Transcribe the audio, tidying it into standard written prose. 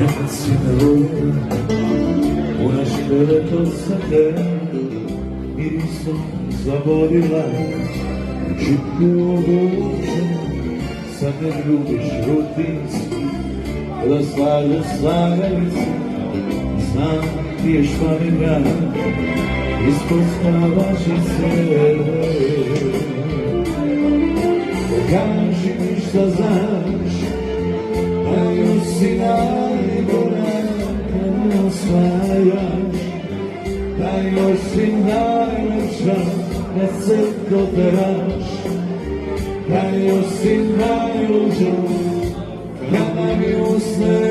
kad si me volio, u naš krevet od sate, mirisom zaborila, čutku obučen, sad ne ljubiš rutinski, da slažeš slagalice, znam ti je šparinja, ispod spavačice. Kaži mi šta znaš, da još si najbolja kad me osvajaš, da još si najlepša kad se doteraš, da još si najluđa kada mi usne